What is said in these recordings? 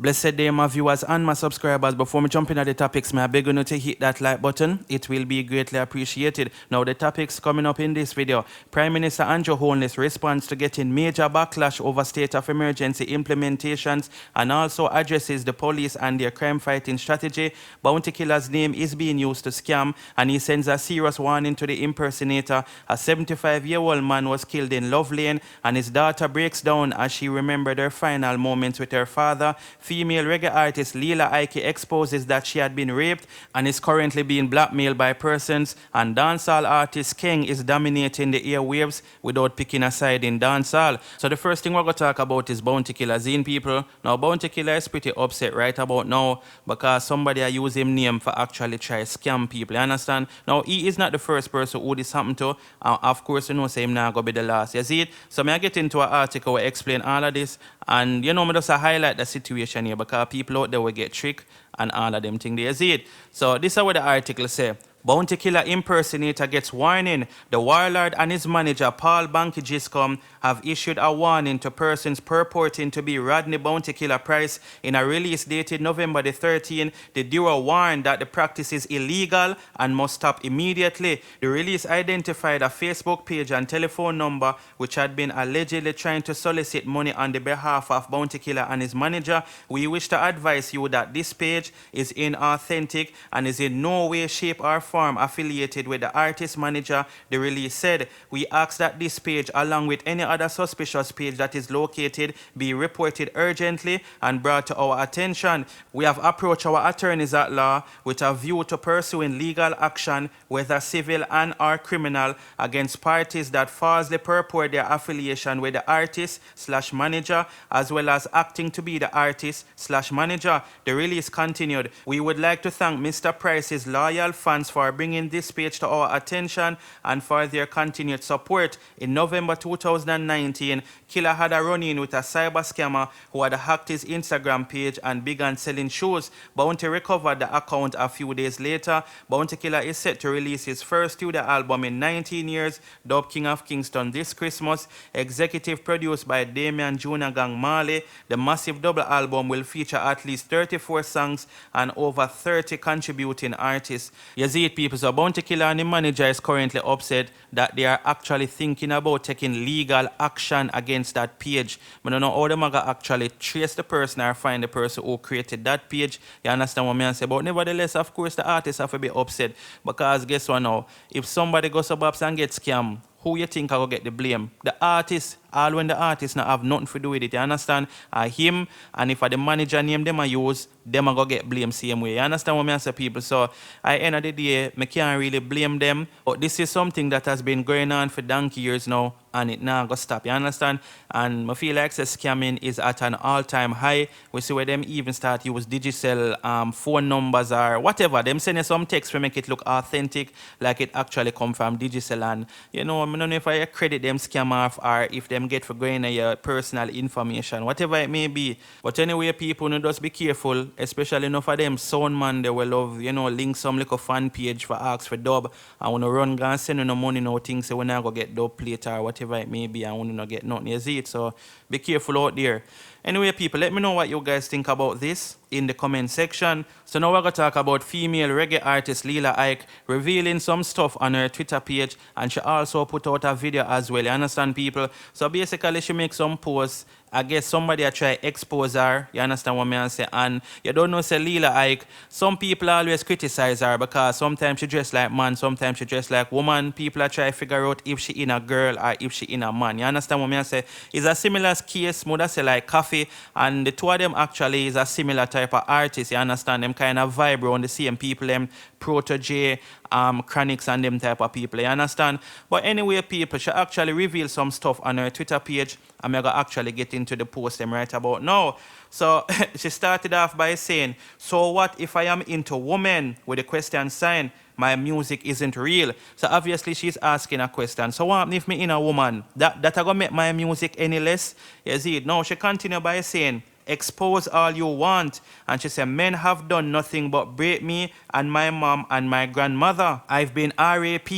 Blessed day, my viewers and my subscribers. Before me jump into the topics, may I beg you to hit that like button. It will be greatly appreciated. Now, the topics coming up in this video. Prime Minister Holness responds to getting major backlash over state of emergency implementations and also addresses the police and their crime-fighting strategy. Bounty killer's name is being used to scam, and he sends a serious warning to the impersonator. A 75-year-old man was killed in Loveland, and his daughter breaks down as she remembered her final moments with her father. Female reggae artist Leela exposes that she had been raped and is currently being blackmailed by persons, and dancehall artist Skeng is dominating the airwaves without picking a side in dancehall. So the first thing we're going to talk about is Bounty Killer Zine, people. Now, Bounty Killer is pretty upset right about now because somebody I use him name for actually try scam people, you understand? Now, he is not the first person who this happened to. Of course, you know, say him now going to be the last. You see it? So I get into an article where I explain all of this, and you know, I just highlight the situation here because people out there will get tricked and all of them things. They see it. So this is what the article say. Bounty killer impersonator gets warning. The warlord and his manager Paul Banky have issued a warning to persons purporting to be Rodney Bounty Killer Price. In a release dated November the 13th, the duo warned that the practice is illegal and must stop immediately. The release identified a Facebook page and telephone number which had been allegedly trying to solicit money on the behalf of Bounty Killer and his manager. We wish to advise you that this page is inauthentic and is in no way, shape or form affiliated with the artist manager, the release said. We ask that this page, along with any other suspicious page that is located, be reported urgently and brought to our attention. We have approached our attorneys at law with a view to pursuing legal action, whether civil and or criminal, against parties that falsely purport their affiliation with the artist/manager, as well as acting to be the artist/manager. The release continued. We would like to thank Mr. Price's loyal fans for bringing this page to our attention and for their continued support. In November 2019, Killer had a run-in with a cyber scammer who had hacked his Instagram page and began selling shoes. Bounty recovered the account a few days later. Bounty Killer is set to release his first studio album in 19 years, dubbed King of Kingston, this Christmas. Executive produced by Damian Junior Gang Marley. The massive double album will feature at least 34 songs and over 30 contributing artists. You see it, people. So Bounty Killer and the manager is currently upset that they are actually thinking about taking legal action against that page. I don't know how they might actually trace the person or find the person who created that page. You understand what I say? But nevertheless, of course, the artists have to be upset because guess what now? If somebody goes to Babs and gets scammed, who you think I will get the blame? The artist. All when the artist not have nothing to do with it, you understand? Him, and if I the manager name them I use, them I go get blame same way. You understand what I say, people? So at the end of the day, I can't really blame them. But this is something that has been going on for donkey years now, and it now go stop, you understand? And I feel like the scamming is at an all-time high. We see where them even start use digital phone numbers or whatever. Them send you some text to make it look authentic, like it actually come from digital. And you know, I don't know if I credit them scam off or if them get for going your personal information, whatever it may be. But anyway, people, you just be careful, especially enough of them sound man, they will love, you know, link some little fan page for ask for dub, and when you run and send you no money, no things, so when I go get dub plate or whatever it may be, and when you not get nothing, you see it. So be careful out there. Anyway, people, let me know what you guys think about this in the comment section. So now we're going to talk about female reggae artist Leela revealing some stuff on her Twitter page, and she also put out a video as well. You understand, people? So basically, she makes some posts. I guess somebody try expose her, you understand what I say? And you don't know, say Leela some people always criticize her because sometimes she dress like man, sometimes she dress like woman. People are trying to figure out if she in a girl or if she in a man. You understand what I say? It's a similar case, mother say like Coffee, and the two of them actually is a similar type of artist, you understand? Them kind of vibe around the same people, them Protege, Chronics and them type of people, you understand? But anyway, people, she actually revealed some stuff on her Twitter page. I'm going to actually get into the post them right about now. So she started off by saying, so what if I am into women with a question sign? My music isn't real. So obviously she's asking a question. So what if me in a woman? That I gonna make my music any less? You see it? Now she continued by saying, expose all you want. And she said, men have done nothing but break me and my mom and my grandmother. I've been raped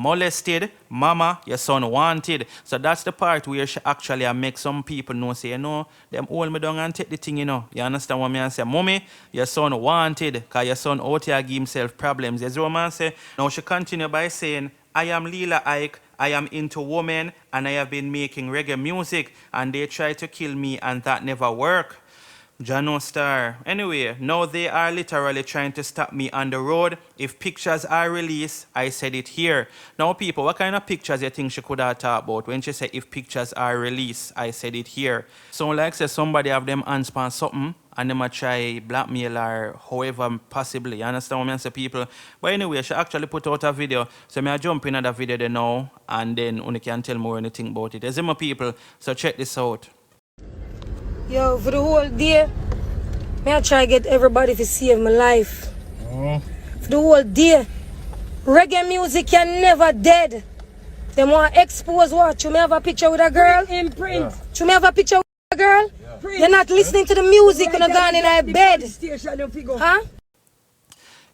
molested, mama, your son wanted. So that's the part where she actually make some people know, say, you know, them hold me down and take the thing, you know. You understand what I say? Mommy, your son wanted, because your son out here give himself problems. You see what I say? Now she continue by saying, I am Leela Ike, I am into women, and I have been making reggae music, and they try to kill me, and that never worked. Jano Star. Anyway, now they are literally trying to stop me on the road. If pictures are released, I said it here. Now, people, what kind of pictures you think she could have talked about when she said if pictures are released, I said it here? So, like say somebody have them hands on something and them a try blackmail or however possibly. You understand what I say, people? But anyway, she actually put out a video. So I jump in at the video there now and then you can tell more anything about it. There's my people, so check this out. Yo, for the whole day, I try to get everybody to save my life. For the whole day, reggae music can never dead. They want to expose what? You may have a picture with a girl? Imprint. You may have a picture with a girl? Yeah. You're not listening to the music when you're gone in a bed. Huh?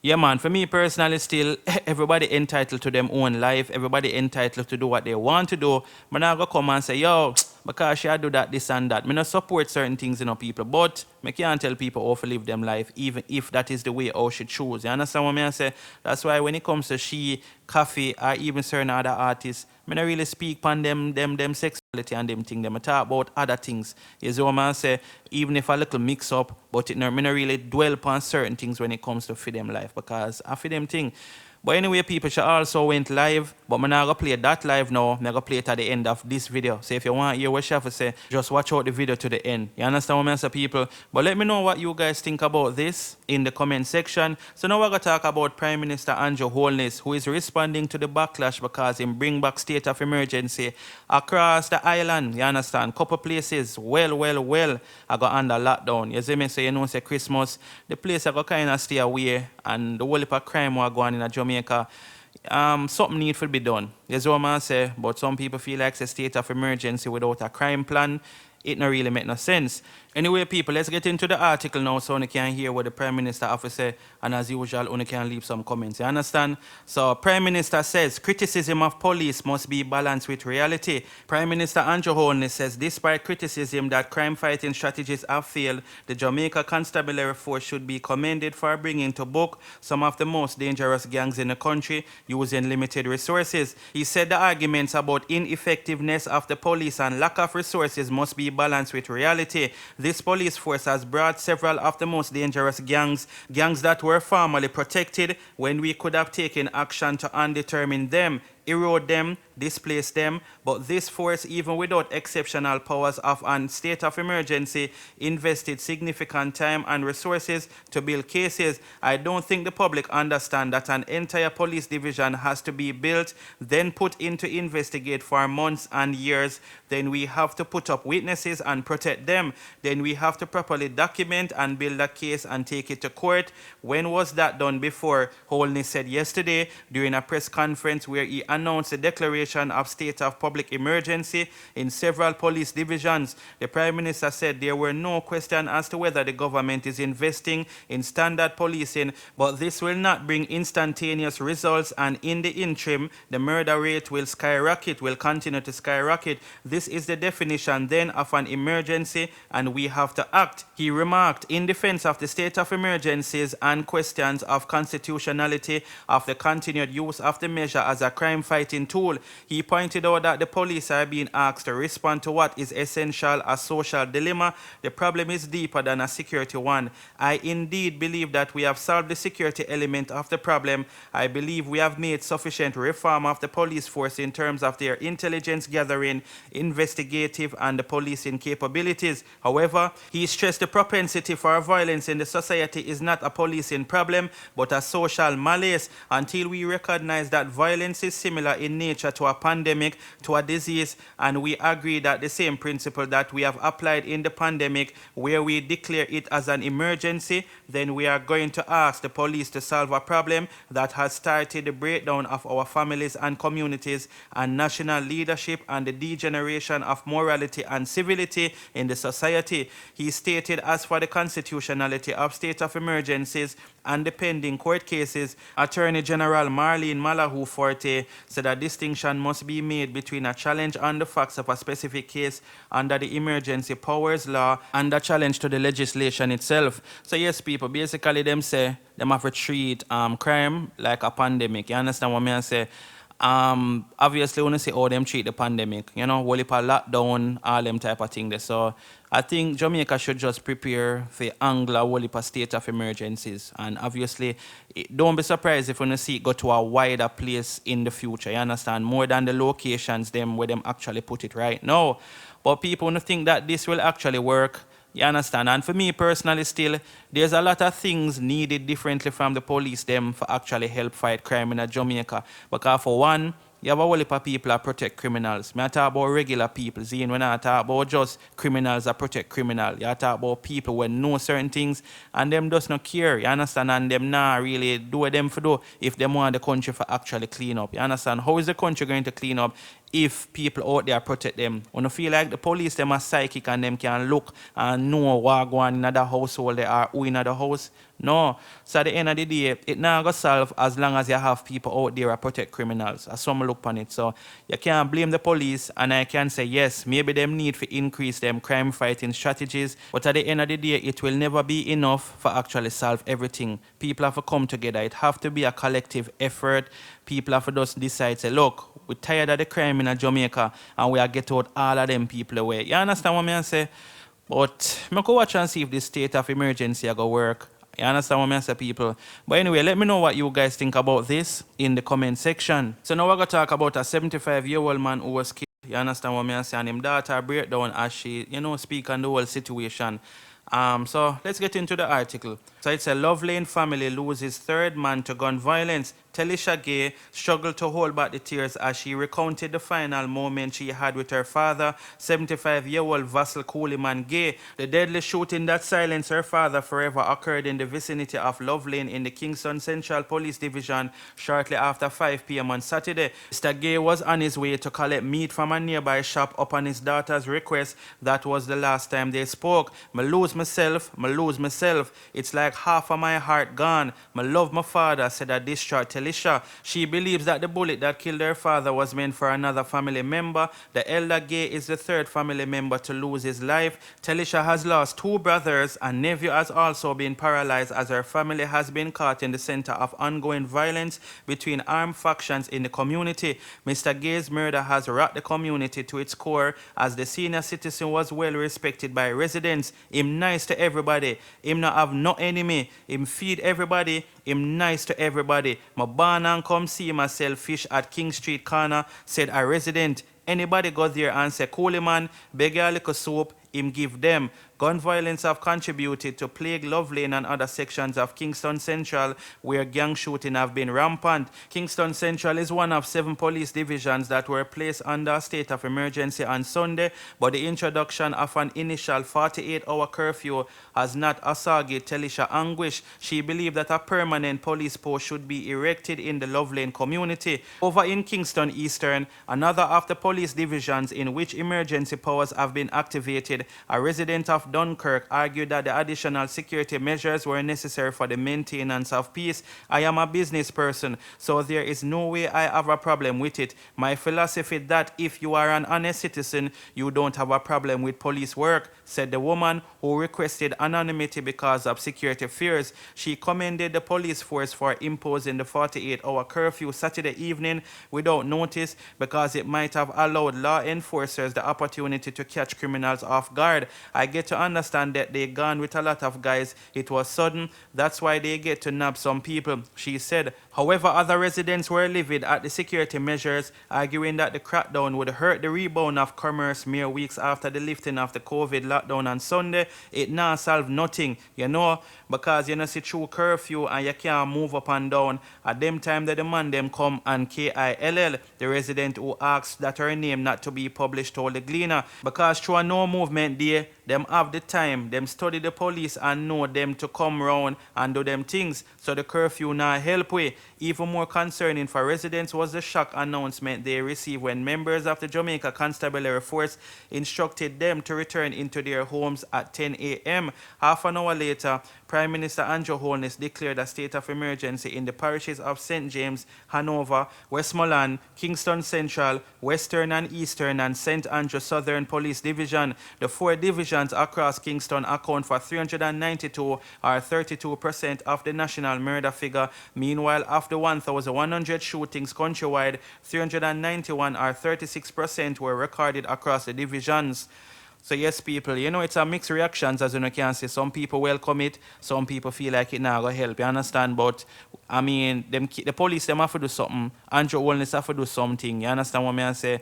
Yeah, man, for me personally still, everybody entitled to them own life. Everybody entitled to do what they want to do. But now I go come and say, yo, because she do that, this and that. I not support certain things in people, but I can't tell people how to live them life, even if that is the way how she choose. You understand what I say? That's why when it comes to she, Coffee, or even certain other artists, I don't really speak on them sexuality and them things. I talk about other things. You see what I say? Even if a little mix up, but I don't really dwell upon certain things when it comes to feed them life, because I feed them thing. But anyway, people, she also went live, but I'm not going to play that live now. I'm going to play it at the end of this video. So if you want to hear what she have to say, just watch out the video to the end. You understand what I say, people? But let me know what you guys think about this in the comment section. So now we're going to talk about Prime Minister Holness, who is responding to the backlash because he bring back state of emergency across the island. You understand? Couple places, well, I got under lockdown. You see me? So you know, say Christmas, the place I got kind of stay away, and the whole heap of crime was going in Jamaica. Something need to be done. That's what I say. But some people feel like it's a state of emergency without a crime plan. It not really make no sense. Anyway, people, let's get into the article now so you can hear what the Prime Minister have to say. And as usual, you can leave some comments. You understand? So, Prime Minister says, criticism of police must be balanced with reality. Prime Minister Holness says, despite criticism that crime-fighting strategies have failed, the Jamaica Constabulary Force should be commended for bringing to book some of the most dangerous gangs in the country using limited resources. He said the arguments about ineffectiveness of the police and lack of resources must be balanced with reality. This police force has brought several of the most dangerous gangs that were formerly protected when we could have taken action to undetermine them, erode them, displace them, but this force, even without exceptional powers of a state of emergency, invested significant time and resources to build cases. I don't think the public understand that an entire police division has to be built, then put into investigate for months and years. Then we have to put up witnesses and protect them. Then we have to properly document and build a case and take it to court. When was that done before? Holness said yesterday during a press conference where he announced the declaration of state of public emergency in several police divisions. The Prime Minister said there were no question as to whether the government is investing in standard policing, but this will not bring instantaneous results, and in the interim, the murder rate will continue to skyrocket. This is the definition then of an emergency, and we have to act. He remarked in defense of the state of emergencies and questions of constitutionality of the continued use of the measure as a crime-fighting tool. He pointed out that the police are being asked to respond to what is essential a social dilemma. The problem is deeper than a security one. I indeed believe that we have solved the security element of the problem. I believe we have made sufficient reform of the police force in terms of their intelligence gathering, investigative, and the policing capabilities. However, he stressed the propensity for violence in the society is not a policing problem, but a social malaise. Until we recognize that violence is similar in nature to a pandemic, to a disease, and we agree that the same principle that we have applied in the pandemic, where we declare it as an emergency, then we are going to ask the police to solve a problem that has started the breakdown of our families and communities and national leadership and the degeneration of morality and civility in the society. He stated, as for the constitutionality of state of emergencies and the pending court cases, Attorney General Marlene Malahou Forte said a distinction must be made between a challenge on the facts of a specific case under the emergency powers law and a challenge to the legislation itself. So yes, people, basically them say them have to treat crime like a pandemic. You understand what I say? Obviously when you say how them treat the pandemic, you know, whole heap of lockdown, all them type of thing there. So I think Jamaica should just prepare for angle a whole heap of state of emergencies. And obviously don't be surprised if you see it go to a wider place in the future. You understand? More than the locations them where them actually put it right now. But people don't think that this will actually work. You understand? And for me personally still, there's a lot of things needed differently from the police them for actually help fight crime in Jamaica. Because for one, you have a whole heap of people that protect criminals. I talk about regular people. See, when I talk about just criminals that protect criminals, you talk about people who know certain things and them does not care. You understand? And them not really do what them for do if they want the country for actually clean up. You understand? How is the country going to clean up if people out there protect them? When you feel like the police them are psychic and them can look and know what going on in the household they are who in the house? No. So at the end of the day, it not going to solve as long as you have people out there that protect criminals. As some look on it. So you can't blame the police, and I can say yes, maybe them need to increase them crime fighting strategies, but at the end of the day, it will never be enough for actually solve everything. People have to come together. It have to be a collective effort. People have to just decide, say, look, we're tired of the crime in Jamaica and we are get out all of them people away. You understand what I say? But I go watch and see if this state of emergency go work. You understand what I say, people? But anyway, let me know what you guys think about this in the comment section. So now we're going to talk about a 75-year-old man who was killed. You understand what I say? And his daughter breakdown as she, speak on the whole situation. So let's get into the article. So it's a Loveland family loses third man to gun violence. Telisha Gay struggled to hold back the tears as she recounted the final moment she had with her father, 75-year-old Vassal Cooliman Gay. The deadly shooting that silenced her father forever occurred in the vicinity of Loveland in the Kingston Central Police Division shortly after 5 p.m. on Saturday. Mr. Gay was on his way to collect meat from a nearby shop upon his daughter's request. That was the last time they spoke. "Me lose myself. It's like half of my heart gone. Me love my father," said a distraught Telisha. She believes that the bullet that killed her father was meant for another family member. The elder Gay is the third family member to lose his life. Telisha has lost 2 brothers and nephew has also been paralyzed as her family has been caught in the center of ongoing violence between armed factions in the community. Mr. Gay's murder has rocked the community to its core as the senior citizen was well respected by residents. Him nice to everybody. Him not have no enemy. Him feed everybody. Him nice to everybody. My born and come see myself fish at King Street corner, said a resident. Anybody go there and say, "Coolie man, beg a little soup," him give them. Gun violence have contributed to plague Loveland and other sections of Kingston Central where gang shooting have been rampant. Kingston Central is one of 7 police divisions that were placed under a state of emergency on Sunday, but the introduction of an initial 48-hour curfew has not assuaged Telisha anguish. She believed that a permanent police post should be erected in the Loveland community. Over in Kingston Eastern, another of the police divisions in which emergency powers have been activated, a resident of Dunkirk argued that the additional security measures were necessary for the maintenance of peace. "I am a business person, so there is no way I have a problem with it. My philosophy that if you are an honest citizen, you don't have a problem with police work," said the woman who requested anonymity because of security fears. She commended the police force for imposing the 48-hour curfew Saturday evening without notice because it might have allowed law enforcers the opportunity to catch criminals off guard. "I get to understand that they gone with a lot of guys. It was sudden. That's why they get to nab some people," she said. However, other residents were livid at the security measures, arguing that the crackdown would hurt the rebound of commerce mere weeks after the lifting of the COVID lockdown on Sunday. It now solved nothing, because see through curfew and you can't move up and down. At them time that the man them come and KILL, the resident who asked that her name not to be published, told the Gleaner, because through a no movement day, them have have the time. Them study the police and know them to come round and do them things. So the curfew now help with. Even more concerning for residents was the shock announcement they received when members of the Jamaica Constabulary Force instructed them to return into their homes at 10 a.m. Half an hour later, Prime Minister Andrew Holness declared a state of emergency in the parishes of St. James, Hanover, Westmoreland, Kingston Central, Western and Eastern, and St. Andrew Southern Police Division. The 4 divisions across Kingston account for 392 or 32% of the national murder figure. Meanwhile, after 1,100 shootings countrywide, 391 or 36% were recorded across the divisions. So yes, people, you know, it's a mixed reactions, as you can see. Some people welcome it, some people feel like it now go help, you understand? But, I mean, the police, them have to do something. Andrew Holness have to do something, you understand what I say?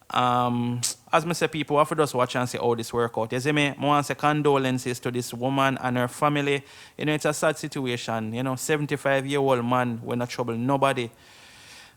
As I say, people have to just watch and see how this work out. You see me? I want to say condolences to this woman and her family. You know, it's a sad situation. You know, 75-year-old man, we're not trouble nobody.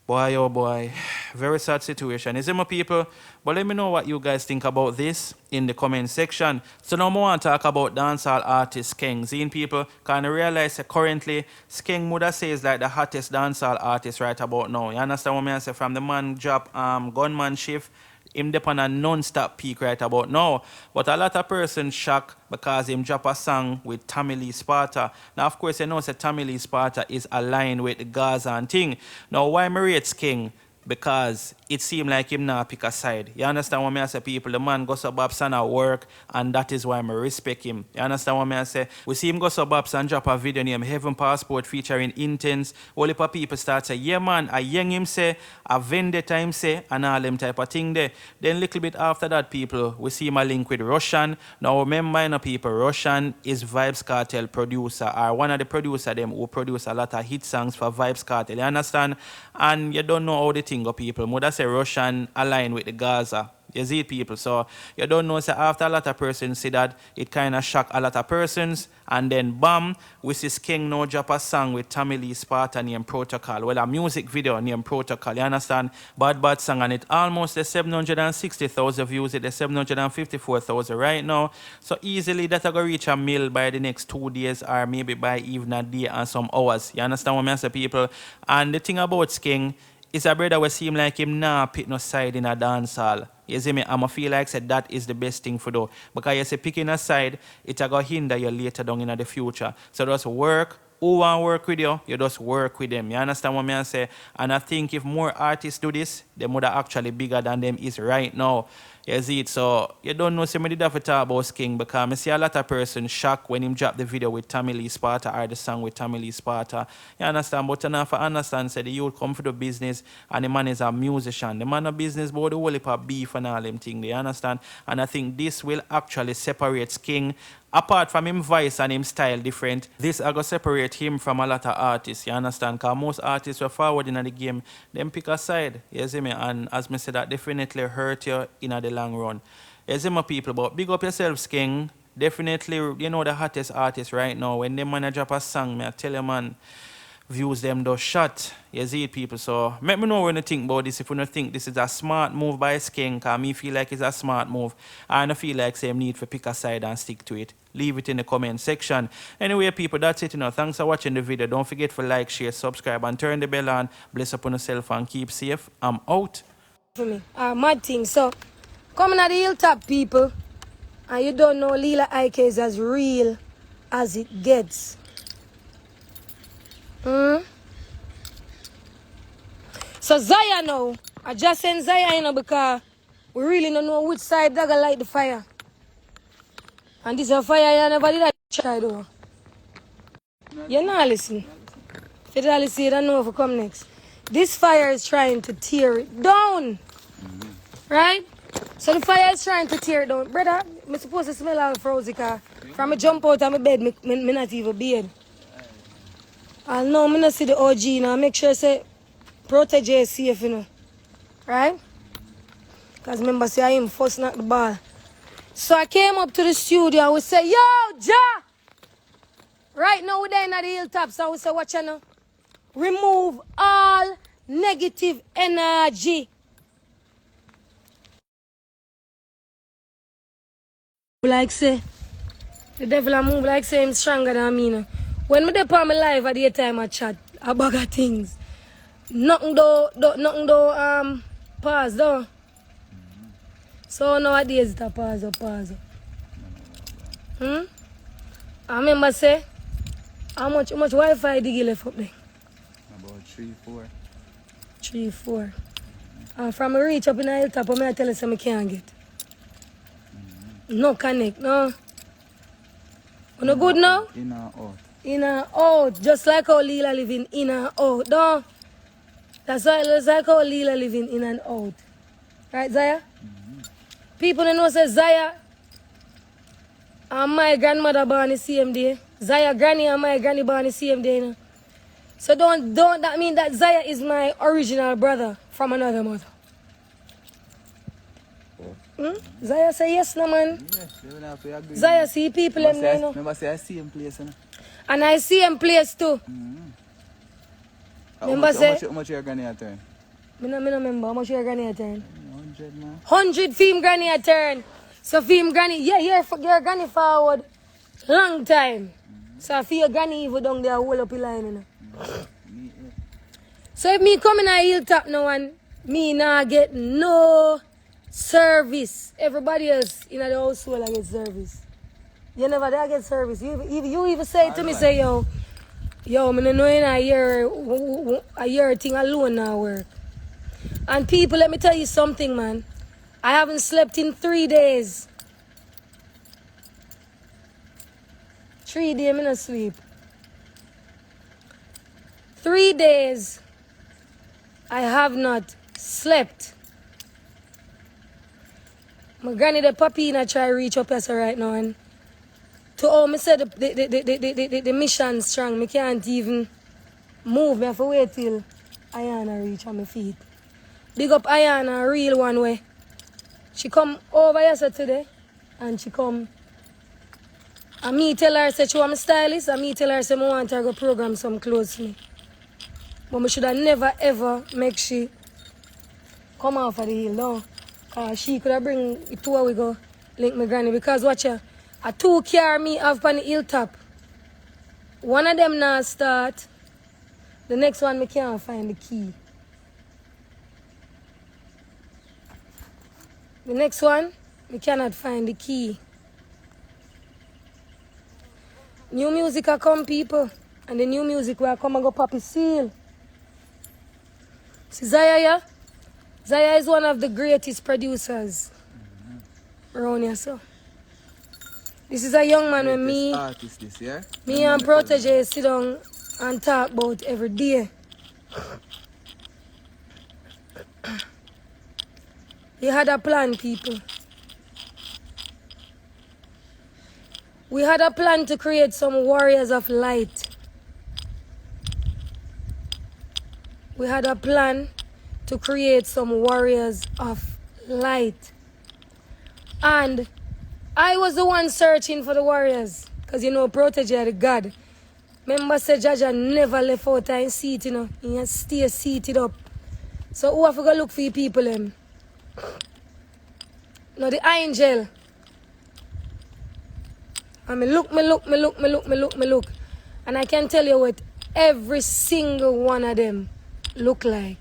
Boy, oh boy, very sad situation. Is it, my people? But let me know what you guys think about this in the comment section. So now I want to talk about dancehall artist Skeng. Seeing people can realize that currently Skeng Muda says like the hottest dancehall artist right about now. You understand what I say? From the man drop gunman shift, him dep on a non-stop peak right about now. But a lot of persons shocked because him drop a song with Tommy Lee Sparta. Now, of course, you know that Tommy Lee Sparta is aligned with the Gaza and thing. Now, why me rate Skeng? Because it seemed like him not pick a side. You understand what I say, people? The man goes to Babs and work, and that is why I respect him. You understand what I say? We see him go to Babs and drop a video named Heaven Passport featuring Intense. All the people start say, yeah man, a young him say, a vendetta him say, and all them type of thing there. Then a little bit after that, people, we see him a link with Russian. Now remember, you know, people, Russian is Vybz Kartel producer, or one of the producer them who produce a lot of hit songs for Vybz Kartel. You understand? And you don't know how the thing go, people. Mother say Russian align with the Gaza. You see it, people. So you don't know, so after a lot of persons see that, it kind of shock a lot of persons. And then bam, we see Skeng now drop a song with Tommy Lee Sparta named Protocol. Well, a music video named Protocol. You understand? Bad song, and it almost the 760,000 views, it the 754,000 right now. So easily that I go reach a mil by the next 2 days, or maybe by even a day and some hours. You understand what I say, people? And the thing about Skeng, it's a brother who seem like him nah pick no side in a dancehall. You see me? I'ma feel like said that is the best thing for do. Because you say picking a side, it's going to hinder you later down in the future. So just work. Who want to work with you, you just work with them. You understand what I say? And I think if more artists do this, they would actually bigger than them is right now. You see it? So you don't know, somebody did have to talk about Skeng, because I see a lot of persons shocked when him drop the video with Tommy Lee Sparta or the song with Tommy Lee Sparta. You understand? But enough to understand, say the youth come for the business and the man is a musician. The man of business, but the whole heap of beef and all them things. You understand? And I think this will actually separate Skeng. Apart from him voice and him style different, this is going to separate him from a lot of artists, you understand? Because most artists were forward in the game, them pick a side, you see me? And as I said, that definitely hurt you in the long run. You see my people, but big up yourself, Skeng. Definitely, you know, the hottest artist right now. When them man drop a song, me I tell you, man, views them those shot. You see it, people. So let me know when you think about this. If you don't think this is a smart move by Skeng, because me feel like it's a smart move. And I feel like same need for pick a side and stick to it. Leave it in the comment section. Anyway, people, that's it. You know, thanks for watching the video. Don't forget to like, share, subscribe, and turn the bell on. Bless upon yourself and keep safe. I'm out. For me, mad thing. So, coming at the hilltop, people, and you don't know Leela IK is as real as it gets. So Zaya now, I just send Zaya, you know, because we really don't know which side that gonna light the fire. And this is a fire you never did try though. You not listen. If you don't listen, you don't know if it come next. This fire is trying to tear it down. Right? So the fire is trying to tear it down. Brother, I'm supposed to smell all frozen car. From I jump out of my bed, me not even bed. And now I not see the OG now. Make sure I say protege is safe, you know. Right? Because remember, say I am first knock the ball. So I came up to the studio and we say, yo, Ja! Right now we're there in the hilltop, so we say, watch you now. Remove all negative energy. Like say, The devil a move like say him stronger than me. No. When me dey on my live at the time I chat a bag of things. Nothing though pause though. So nowadays it's a pause. I remember say how much Wi-Fi did you left up there? About 3, 4. 3, 4. And from a reach up in the hilltop, I tell you something I can't get. No connect, no. You no good now? In and out. In and out. Just like how Leela living in and out. No. That's like how Leela living in and out. Right, Zaya? People don't know say Zaya and my grandmother born the same day. Zaya granny and my granny born the same day. You know? So don't that mean that Zaya is my original brother from another mother. Zaya say yes, no man. Yes, they will have to agree. Zaya see people in there, you know. Remember say I see him place, you know. And I see him place too. Remember say how much your granny a turn? I don't remember how much your granny a turn. 100 man. 100 film granny a turn. So film granny, yeah, your granny forward long time. So I feel your granny even down there hold up the line, you know. So if me come in a hilltop now and me not get no service, everybody else in the household I get service. You never did get service. You even say to me, say, yo, me no know in a year thing alone now work. And people, let me tell you something, man. I haven't slept in 3 days. 3 days, me no sleep. 3 days, I have not slept. My granny, the puppy, I try to reach up here right now. And to me say the mission strong. Me can't even move. Me have to wait till Ayana reach on my feet. Big up Ayana, real one way. She come over yesterday and she come. And me tell her say she want me stylist. And me tell her say I want her to program some clothes for me. But I should have never ever make she come off of the hill, no. She could have bring it to where we go link my granny. Because watch her, a 2 car me have on the hilltop. One of them now start. The next one me can't find the key. The next one, me cannot find the key. New music will come, people. And the new music will come and go pop his seal. See Zaya, yeah? Zaya is one of the greatest producers around here, so. This is a young man with me. Artist, this, yeah? Me and Protege sit down and talk about every day. He had a plan, people. We had a plan to create some warriors of light. We had a plan to create some warriors of light. And I was the one searching for the warriors. Because you know, Protege the God. Remember, say Jaja never left out and seat, you know. He stay seated up. So who have to go look for you people, them? Now the angel. And me look. And I can tell you what every single one of them look like.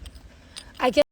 I can